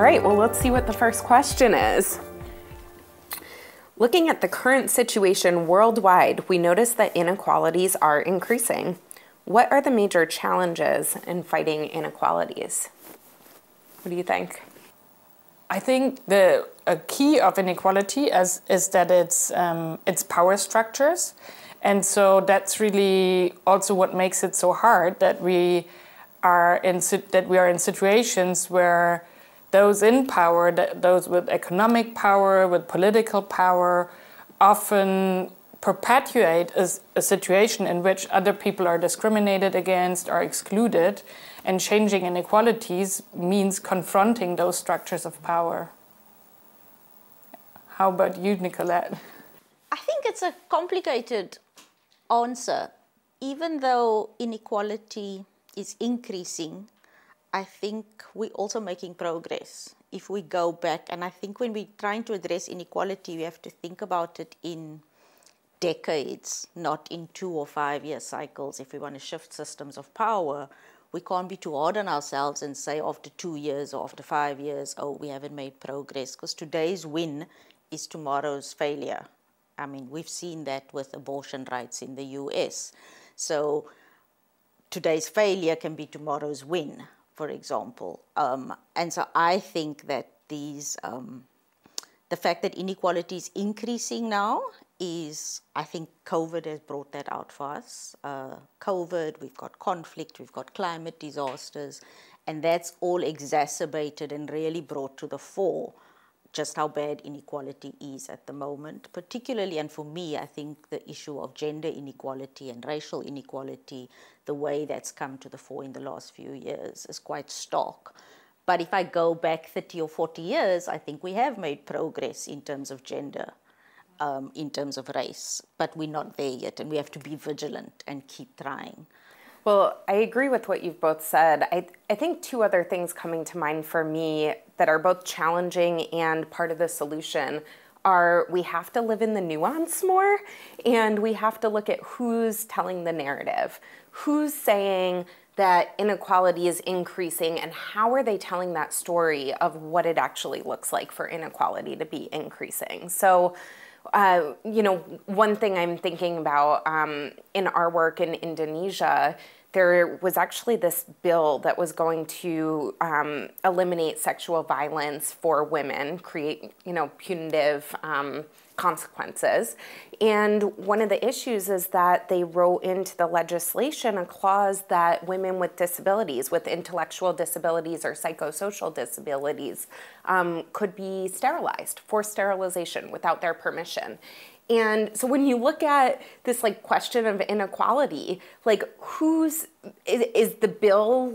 right, well, let's see what the first question is. Looking at the current situation worldwide, we notice that inequalities are increasing. What are the major challenges in fighting inequalities? What do you think? I think a key of inequality is that it's power structures. And so that's really also what makes it so hard, that we are in situations where those in power, those with economic power, with political power, often perpetuate a situation in which other people are discriminated against, are excluded, and changing inequalities means confronting those structures of power. How about you, Nicolette? I think it's a complicated answer. Even though inequality is increasing, I think we're also making progress. If we go back, and I think when we're trying to address inequality, we have to think about it in decades, not in 2 or 5 year cycles. If we want to shift systems of power, we can't be too hard on ourselves and say after 2 years or after 5 years, oh, we haven't made progress, because today's win is tomorrow's failure. I mean, we've seen that with abortion rights in the US. So today's failure can be tomorrow's win, for example. And so I think that the fact that inequality is increasing now is, I think COVID has brought that out for us. COVID, we've got conflict, we've got climate disasters, and that's all exacerbated and really brought to the fore just how bad inequality is at the moment. Particularly, and for me, I think the issue of gender inequality and racial inequality, the way that's come to the fore in the last few years is quite stark. But if I go back 30 or 40 years, I think we have made progress in terms of gender, in terms of race, but we're not there yet, and we have to be vigilant and keep trying. Well, I agree with what you've both said. I think 2 other things coming to mind for me that are both challenging and part of the solution are we have to live in the nuance more, and we have to look at who's telling the narrative. Who's saying that inequality is increasing, and how are they telling that story of what it actually looks like for inequality to be increasing? So, one thing I'm thinking about in our work in Indonesia, there was actually this bill that was going to eliminate sexual violence for women, create, punitive consequences. And one of the issues is that they wrote into the legislation a clause that women with disabilities, with intellectual disabilities or psychosocial disabilities, could be sterilized, forced sterilization without their permission. And so when you look at this question of inequality, is the bill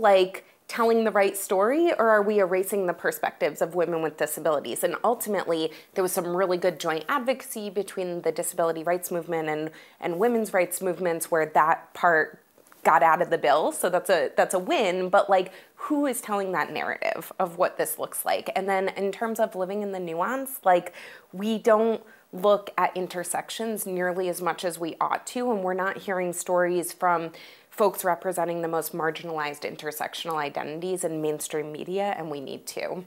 telling the right story, or are we erasing the perspectives of women with disabilities? And ultimately, there was some really good joint advocacy between the disability rights movement and women's rights movements where that part got out of the bill. So that's a win, but who is telling that narrative of what this looks like? And then in terms of living in the nuance, we don't look at intersections nearly as much as we ought to, and we're not hearing stories from folks representing the most marginalized intersectional identities in mainstream media, and we need to.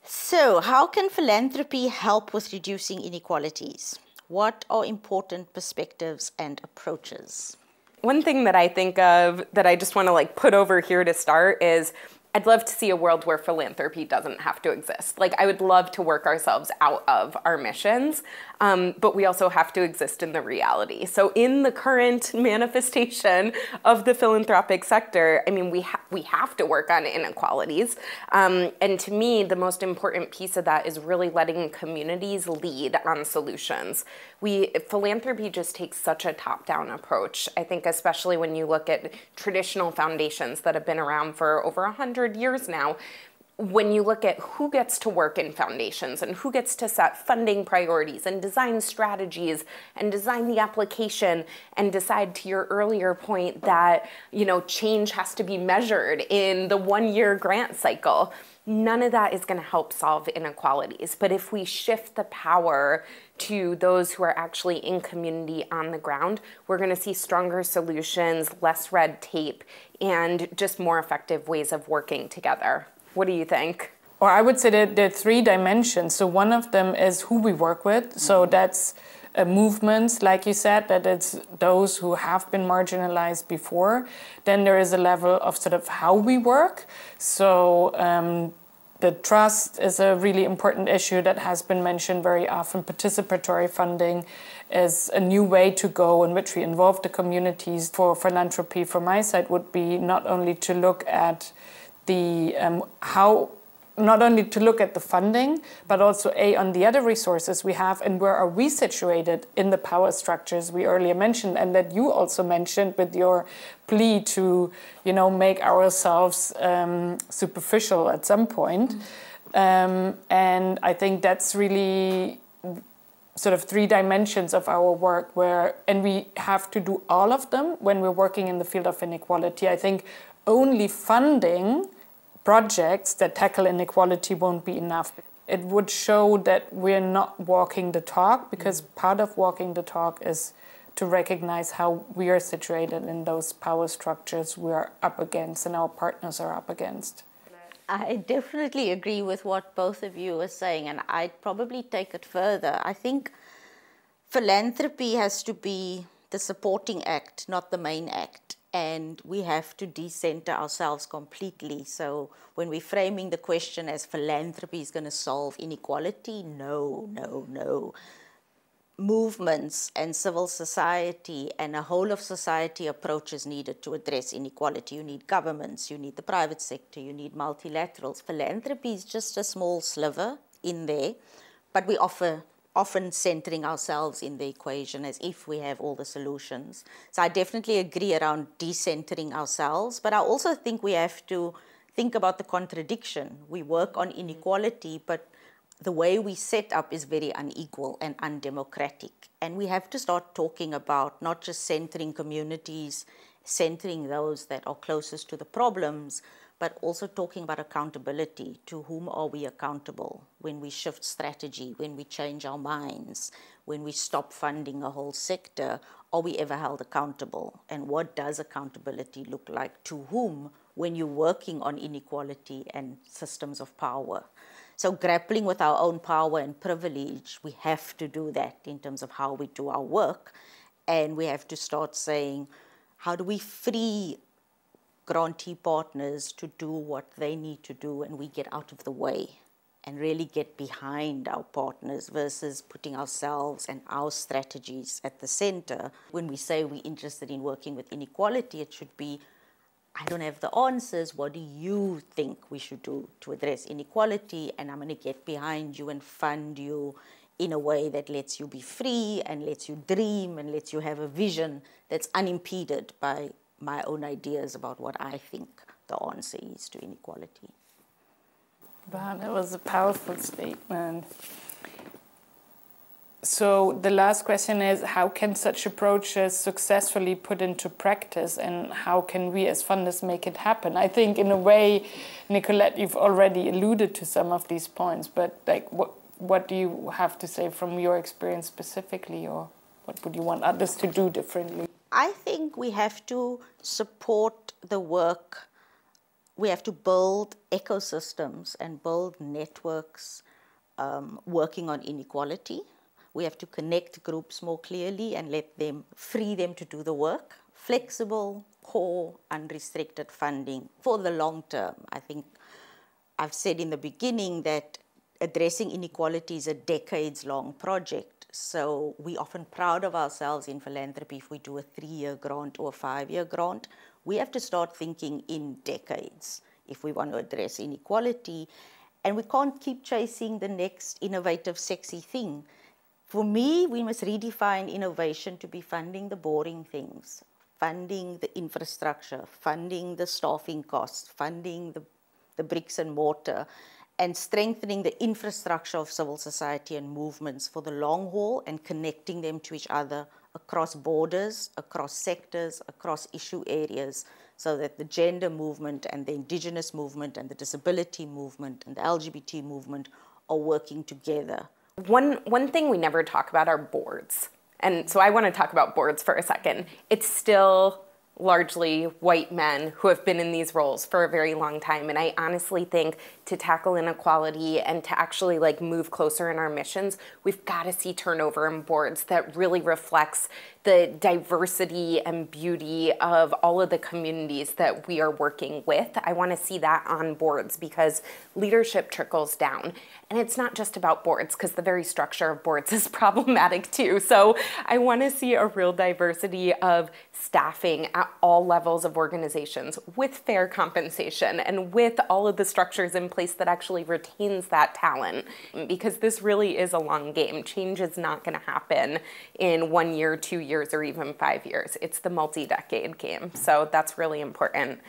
So, how can philanthropy help with reducing inequalities? What are important perspectives and approaches? One thing that I think of that I just want to put over here to start is I'd love to see a world where philanthropy doesn't have to exist. I would love to work ourselves out of our missions, but we also have to exist in the reality. So in the current manifestation of the philanthropic sector, I mean, we have to work on inequalities. And to me, the most important piece of that is really letting communities lead on solutions. Philanthropy just takes such a top-down approach. I think especially when you look at traditional foundations that have been around for over 100 years now, when you look at who gets to work in foundations and who gets to set funding priorities and design strategies and design the application and decide, to your earlier point, that change has to be measured in the 1-year grant cycle, none of that is going to help solve inequalities. But if we shift the power to those who are actually in community on the ground, we're going to see stronger solutions, less red tape, and just more effective ways of working together. What do you think? or I would say that there are three dimensions. So one of them is who we work with. So that's movements, like you said, that it's those who have been marginalized before. Then there is a level of sort of how we work. So the trust is a really important issue that has been mentioned very often. Participatory funding is a new way to go in which we involve the communities. For philanthropy, from my side, would be not only to look at the not only to look at the funding, but also on the other resources we have and where are we situated in the power structures we earlier mentioned, and that you also mentioned with your plea to, make ourselves superficial at some point. And I think that's really sort of three dimensions of our work and we have to do all of them when we're working in the field of inequality. I think only funding projects that tackle inequality won't be enough. It would show that we're not walking the talk, because part of walking the talk is to recognize how we are situated in those power structures we are up against and our partners are up against. I definitely agree with what both of you are saying, and I'd probably take it further. I think philanthropy has to be the supporting act, not the main act. And we have to decenter ourselves completely. So when we're framing the question as philanthropy is going to solve inequality, no. Movements and civil society and a whole of society approach is needed to address inequality. You need governments, you need the private sector, you need multilaterals. Philanthropy is just a small sliver in there, but we often centering ourselves in the equation as if we have all the solutions. So I definitely agree around decentering ourselves, but I also think we have to think about the contradiction. We work on inequality, but the way we set up is very unequal and undemocratic. And we have to start talking about not just centering communities, centering those that are closest to the problems, but also talking about accountability. To whom are we accountable when we shift strategy, when we change our minds, when we stop funding a whole sector? Are we ever held accountable? And what does accountability look like to whom when you're working on inequality and systems of power? So grappling with our own power and privilege, we have to do that in terms of how we do our work. And we have to start saying, how do we free grantee partners to do what they need to do and we get out of the way and really get behind our partners versus putting ourselves and our strategies at the center. When we say we're interested in working with inequality, it should be, I don't have the answers, what do you think we should do to address inequality? And I'm going to get behind you and fund you in a way that lets you be free and lets you dream and lets you have a vision that's unimpeded by my own ideas about what I think the answer is to inequality. Wow, that was a powerful statement. So the last question is, how can such approaches successfully put into practice, and how can we as funders make it happen? I think in a way, Nicolette, you've already alluded to some of these points, but like, what do you have to say from your experience specifically, or what would you want others to do differently? I think we have to support the work. We have to build ecosystems and build networks working on inequality. We have to connect groups more clearly and free them to do the work. Flexible, core, unrestricted funding for the long term. I think I've said in the beginning that addressing inequality is a decades-long project. So we're often proud of ourselves in philanthropy if we do a 3-year grant or a 5-year grant. We have to start thinking in decades if we want to address inequality. And we can't keep chasing the next innovative, sexy thing. For me, we must redefine innovation to be funding the boring things, funding the infrastructure, funding the staffing costs, funding the bricks and mortar, and strengthening the infrastructure of civil society and movements for the long haul and connecting them to each other across borders, across sectors, across issue areas, so that the gender movement and the indigenous movement and the disability movement and the LGBT movement are working together. One thing we never talk about are boards. And so I want to talk about boards for a second. It's still largely white men who have been in these roles for a very long time. And I honestly think to tackle inequality and to actually like move closer in our missions, we've got to see turnover in boards that really reflects the diversity and beauty of all of the communities that we are working with. I want to see that on boards because leadership trickles down. And it's not just about boards, because the very structure of boards is problematic too. So I want to see a real diversity of staffing at all levels of organizations with fair compensation and with all of the structures in place that actually retains that talent, because this really is a long game. Change is not going to happen in 1 year, 2 years, or even 5 years. It's the multi-decade game. So that's really important.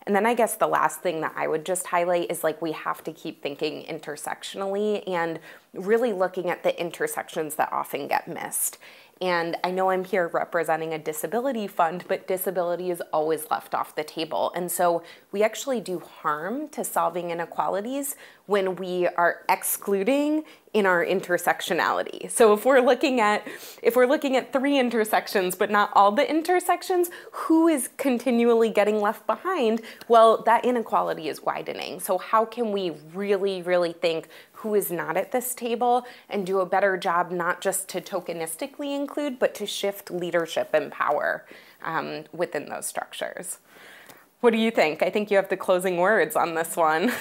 And then I guess the last thing that I would just highlight is like we have to keep thinking intersectionally and really looking at the intersections that often get missed. And I know I'm here representing a disability fund, but disability is always left off the table. And so we actually do harm to solving inequalities when we are excluding in our intersectionality. So if we're looking at 3 intersections, but not all the intersections, who is continually getting left behind? Well, that inequality is widening. So how can we really, really think who is not at this table and do a better job, not just to tokenistically include, but to shift leadership and power within those structures? What do you think? I think you have the closing words on this one.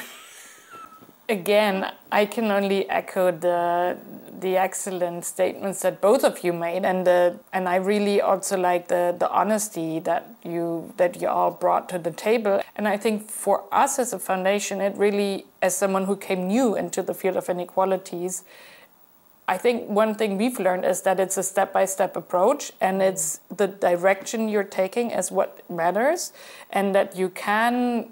Again, I can only echo the excellent statements that both of you made, and I really also like the honesty that you all brought to the table. And I think for us as a foundation, it really, as someone who came new into the field of inequalities, I think one thing we've learned is that it's a step-by-step approach, and it's the direction you're taking is what matters, and that you can,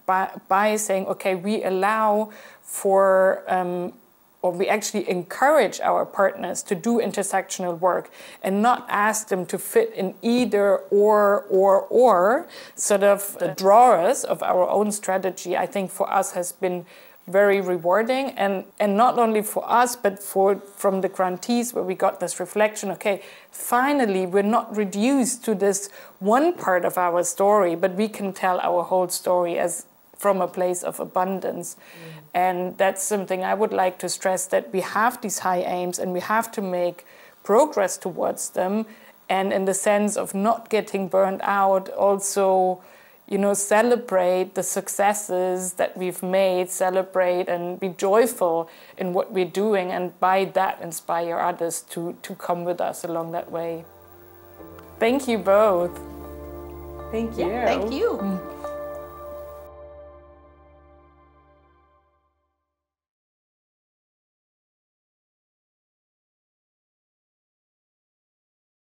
by saying, okay, we allow for, or we actually encourage our partners to do intersectional work and not ask them to fit in either or, sort of the drawers of our own strategy, I think for us has been very rewarding, and not only for us, but from the grantees, where we got this reflection, okay, finally we're not reduced to this one part of our story, but we can tell our whole story as from a place of abundance. And that's something I would like to stress, that we have these high aims and we have to make progress towards them, and in the sense of not getting burned out, also, you know, celebrate the successes that we've made, celebrate and be joyful in what we're doing, and by that inspire others to come with us along that way. Thank you both. Thank you. Yeah, thank you.